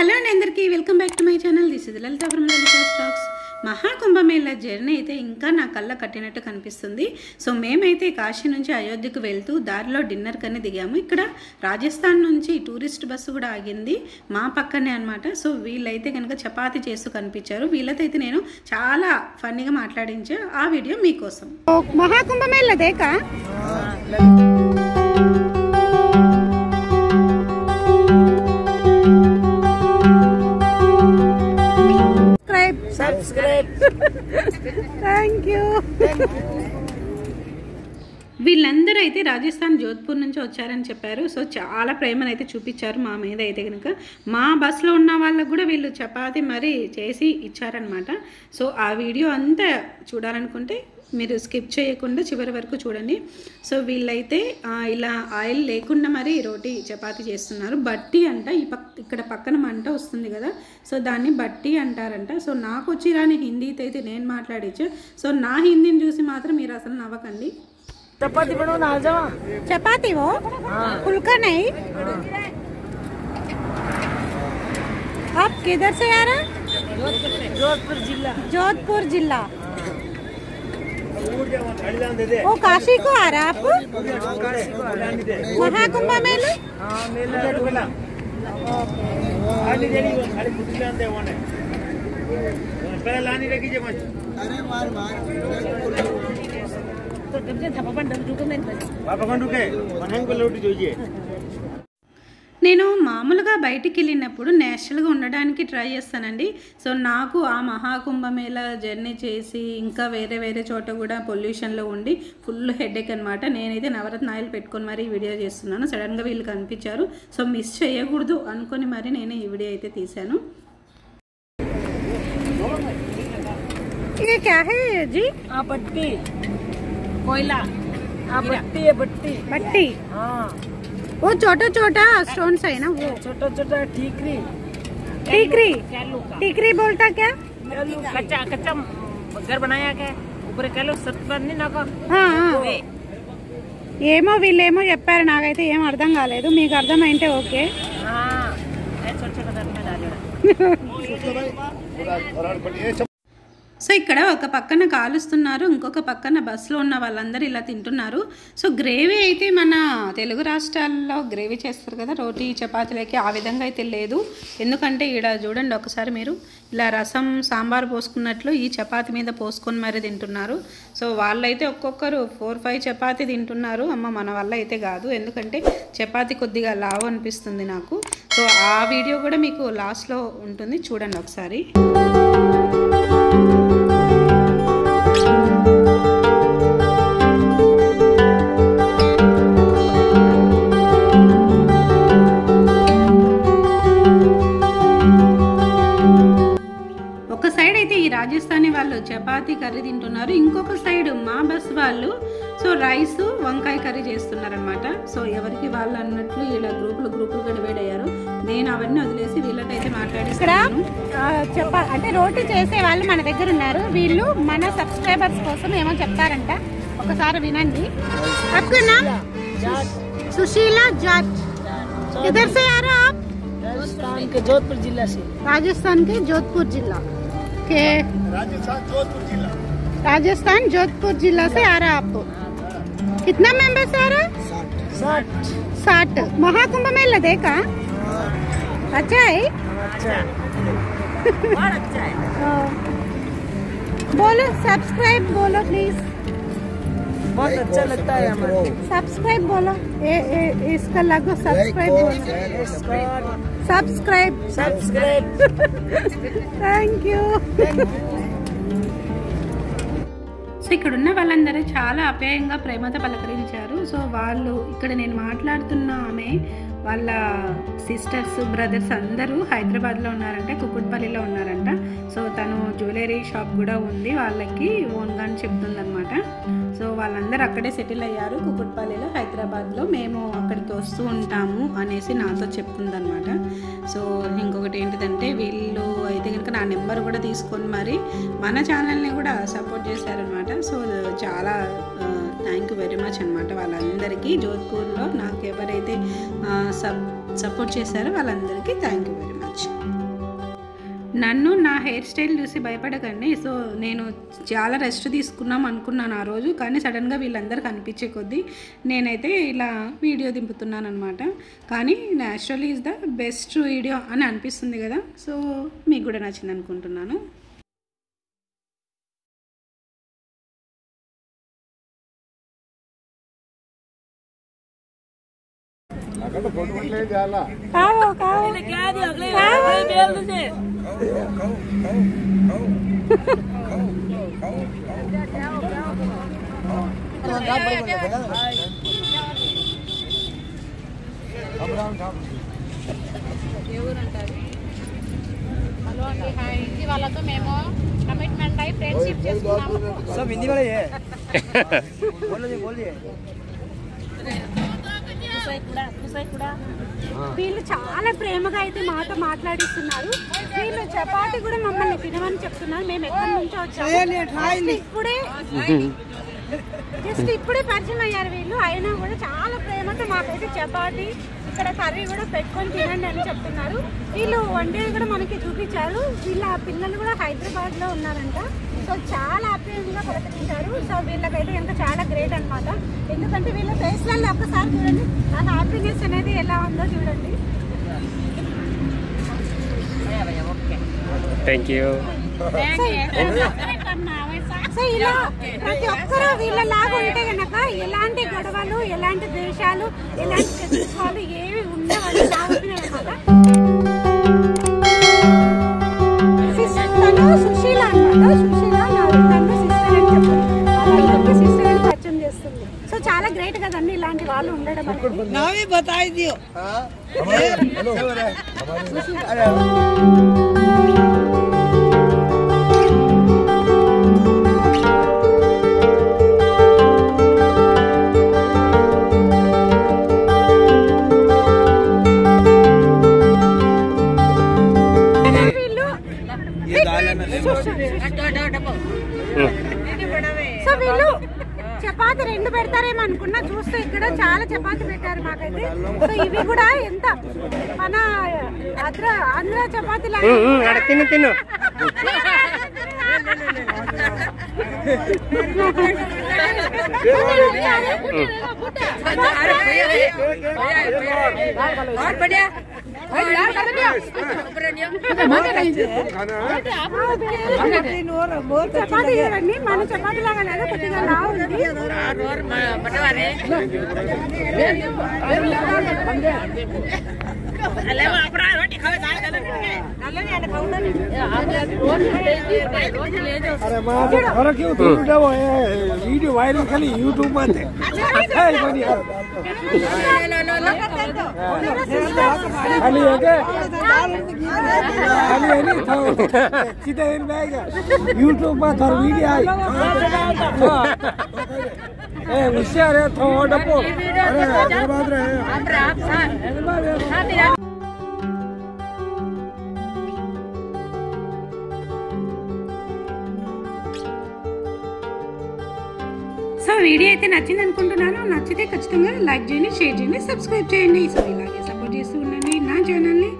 Hello అండి అందరికీ welcome back to my channel. This is Lalitha from Lalitha stocks. Maha Kumbh Mela journey అయితే ఇంకా నా కళ్ళ కట్టినట్టు కనిపిస్తుంది. సో మేమైతే కాశీ నుంచి అయోధ్యకు వెళ్తూ దారిలో డిన్నర్ కని దిగాము. ఇక్కడ రాజస్థాన్ నుంచి టూరిస్ట్ బస్సు కూడా ఆగింది మా పక్కనే అనమాట. సో వీళ్ళైతే కనుక చపాతి చేస్తూ కనిపించారు. వీళ్ళతో అయితే నేను చాలా ఫన్నీగా మాట్లాడించా. ఆ వీడియో మీకోసం. మహాకుంభమేళ దేకా సబ్స్క్రైబ్ థ్యాంక్ యూ. వీళ్ళందరూ అయితే రాజస్థాన్ జోధ్పూర్ నుంచి వచ్చారని చెప్పారు. సో చాలా ప్రేమనైతే చూపించారు మా మీద. అయితే కనుక మా బస్సులో ఉన్న వాళ్ళకు కూడా వీళ్ళు చపాతి మరీ చేసి ఇచ్చారనమాట. సో ఆ వీడియో అంతా చూడాలనుకుంటే మీరు స్కిప్ చేయకుండా చివరి వరకు చూడండి. సో వీళ్ళైతే ఇలా ఆయిల్ లేకుండా మరి రోటీ చపాతీ చేస్తున్నారు. బట్టి అంట. ఇక్కడ పక్కన మంట వస్తుంది కదా, సో దాన్ని బట్టి అంటారంట. సో నాకు వచ్చి రాని హిందీతో అయితే నేను మాట్లాడించా. సో నా హిందీని చూసి మాత్రం మీరు అసలు నవ్వకండి. चपाती बनाओ ना जा चपाती वो फुल्का नहीं. आप किधर से आ रहे हैं? जोधपुर जिला. जोधपुर जिला. वो काशी को आ रहा है आप? महाकुंभ मेला. నేను మామూలుగా బయటికి వెళ్ళినప్పుడు నేచురల్గా ఉండడానికి ట్రై చేస్తానండి. సో నాకు ఆ మహాకుంభమేళ జర్నీ చేసి ఇంకా వేరే వేరే చోట కూడా పొల్యూషన్లో ఉండి ఫుల్ హెడేక్ అనమాట. నేనైతే నవరత్న ఆయిల్ పెట్టుకొని మరీ వీడియో చేస్తున్నాను. సడన్గా వీళ్ళు కనిపించారు. సో మిస్ చేయకూడదు అనుకొని మరి నేను ఈ వీడియో అయితే తీశాను. ये क्या है जी? भट्टी कोयला. भट्टी है भट्टी. भट्टी. हाँ वो छोटा छोटा स्टोन्स है ना, वो छोटा छोटा ठीकरी. टीकरी. टीकरी बोलता क्या? कच्चा कच्चा घर बनाया क्या ऊपर कैलो सत्तर नहीं ना का. ఏమో వీళ్ళేమో చెప్పారు. నాకైతే ఏం అర్థం కాలేదు. మీకు అర్థమైంటే ఓకే. సో ఇక్కడ ఒక పక్కన కాలుస్తున్నారు, ఇంకొక పక్కన బస్సులో ఉన్న వాళ్ళందరూ ఇలా తింటున్నారు. సో గ్రేవీ అయితే మన తెలుగు రాష్ట్రాల్లో గ్రేవీ చేస్తారు కదా రోటీ చపాతీలకి, ఆ విధంగా అయితే లేదు. ఎందుకంటే ఇక్కడ చూడండి ఒకసారి మీరు, ఇలా రసం సాంబార్ పోసుకున్నట్లు ఈ చపాతీ మీద పోసుకొని మరీ తింటున్నారు. సో వాళ్ళైతే ఒక్కొక్కరు 4-5 చపాతీ తింటున్నారు. అమ్మ మన వల్ల అయితే కాదు, ఎందుకంటే చపాతీ కొద్దిగా లావు అనిపిస్తుంది నాకు. సో ఆ వీడియో కూడా మీకు లాస్ట్లో ఉంటుంది, చూడండి ఒకసారి. ఒక సైడ్ అయితే ఈ రాజస్థానీ వాళ్ళు చపాతీ కర్రీ తింటున్నారు, ఇంకొక సైడ్ మా బస్ వాళ్ళు సో రైస్ వంకాయ కర్రీ చేస్తున్నారనమాట. సో ఎవరికి వాళ్ళు అన్నట్లు ఇలా గ్రూపులుగా డివైడ్ అయ్యారు. నేను అవన్నీ వదిలేసి వీళ్ళకైతే మాట్లాడిస్తాను. అంటే రోటీ చేసే వాళ్ళు మన దగ్గర ఉన్నారు. వీళ్ళు మన సబ్స్క్రైబర్స్ కోసం ఏమో చెప్తారంట, ఒకసారి వినండి. సుశీలా జాట్. किधर से आ रहे आप? राजस्थान के जोधपुर जिला से. राजस्थान के जोधपुर जिला के. राजस्थान जोधपुर जिला से आ रहा है आपको. कितना मेंबर्स आ रहा है? 60. महाकुंभ मेला देखा? अच्छा है. अच्छा है. बोलो सब्सक्राइब बोलो प्लीज. बहुत अच्छा लगता है हमें. सब्सक्राइब बोलो. इसका लगो सब्सक्राइब बोलो. सब्सक्राइब. Thank you. సో ఇక్కడ ఉన్న వాళ్ళందరూ చాలా ఆప్యాయంగా ప్రేమతో పలకరించారు. సో వాళ్ళు ఇక్కడ నేను మాట్లాడుతున్న ఆమె వాళ్ళ సిస్టర్స్ బ్రదర్స్ అందరూ హైదరాబాద్లో ఉన్నారంట, కుకుట్పల్లిలో ఉన్నారంట. సో తను జ్యువెలరీ షాప్ కూడా ఉంది వాళ్ళకి ఓన్గా అని చెప్తుందనమాట. సో వాళ్ళందరూ అక్కడే సెటిల్ అయ్యారు కుకుట్పల్లిలో, హైదరాబాద్లో. మేము అక్కడికి వస్తూ ఉంటాము అనేసి నాతో చెప్తుందనమాట. సో ఇంకొకటి ఏంటిదంటే వీళ్ళు అయితే కనుక నా నెంబర్ కూడా తీసుకొని మరి మన ఛానల్ని కూడా సపోర్ట్ చేశారనమాట. సో చాలా థ్యాంక్ యూ వెరీ మచ్ అనమాట వాళ్ళందరికీ. జోధ్పూర్లో నాకు ఎవరైతే సపోర్ట్ చేశారో వాళ్ళందరికీ థ్యాంక్ యూ వెరీ మచ్. నన్ను నా హెయిర్ స్టైల్ చూసి భయపడకండి. సో నేను చాలా రెస్ట్ తీసుకున్నాం అనుకున్నాను ఆ రోజు, కానీ సడన్గా వీళ్ళందరూ కనిపించే కొద్దీ నేనైతే ఇలా వీడియో దింపుతున్నాను అనమాట. కానీ natural is the best video అని అనిపిస్తుంది కదా. సో మీకు కూడా నచ్చింది అనుకుంటున్నాను. హిందీ వాళ్ళతో మేము కమిట్మెంట్ అయి ఫ్రెండ్షిప్ చేసుకున్నాము. सब हिंदी वाले हैं बोलिए వీళ్ళు చాలా ప్రేమగా అయితే మాతో మాట్లాడిస్తున్నారు. వీళ్ళు చపాతి కూడా మమ్మల్ని తినమని చెప్తున్నారు. మేము ఎక్కడి నుంచో వచ్చాము. జస్ట్ ఇప్పుడే పరిచయం అయ్యారు వీళ్ళు. అయినా కూడా చాలా ప్రేమతో మాకైతే చపాతి ఇక్కడ కర్రీ కూడా పెట్టుకొని తినండి అని చెప్తున్నారు. వీళ్ళు వండేది కూడా మనకి చూపించారు. వీళ్ళ పిల్లలు కూడా హైదరాబాద్లో ఉన్నారంట. సో చాలా ఆప్యాయంగా పలకరించారు. సో వీళ్ళకైతే ఎంత చాలా గ్రేట్ అనమాట. ఎందుకంటే వీళ్ళ ఫేస్లలో ఒక్కసారి చూడండి ఆ హ్యాపీనెస్ అనేది ఎలా ఉందో చూడండి. Thank you. సో ఇలా ప్రతి ఒక్కరూ వీళ్ళలాగా ఉంటే కనుక ఎలాంటి గొడవలు, ఎలాంటి ద్వేషాలు, ఎలాంటి చర్చలు ఏవి ఉండవని నా ఒపీనియన్ అనమాట. తను సుశీల అనమాట. సుశీల తను సిస్టర్ అని చెప్పారు. వాళ్ళకి సిస్టర్ అని పరిచయం చేస్తుంది. సో చాలా గ్రేట్ కదండి ఇలాంటి వాళ్ళు ఉండడం అనేది. సో వీళ్ళు చపాతి 2 పెడతారేమో అనుకున్నా, చూస్తే ఇక్కడ చాలా చపాతి పెట్టారు మాకైతే. సో ఇవి కూడా ఎంత మన ఆంధ్ర చపాతి తిను చపాతి చూడండి, మన చపాతి లాగా లేదా కొద్దిగా లావు ఉంది. वीडियो वायरल खाली यूट्यूब में यूट्यूब में थोड़ा वीडियो आई होशियार है थोड़ा సో వీడియో అయితే నచ్చింది అనుకుంటున్నాను. నచ్చితే ఖచ్చితంగా లైక్ చేయండి, షేర్ చేయండి, సబ్స్క్రైబ్ చేయండి. సో ఇలాగే సపోర్ట్ చేస్తూ ఉండండి నా ఛానల్ని.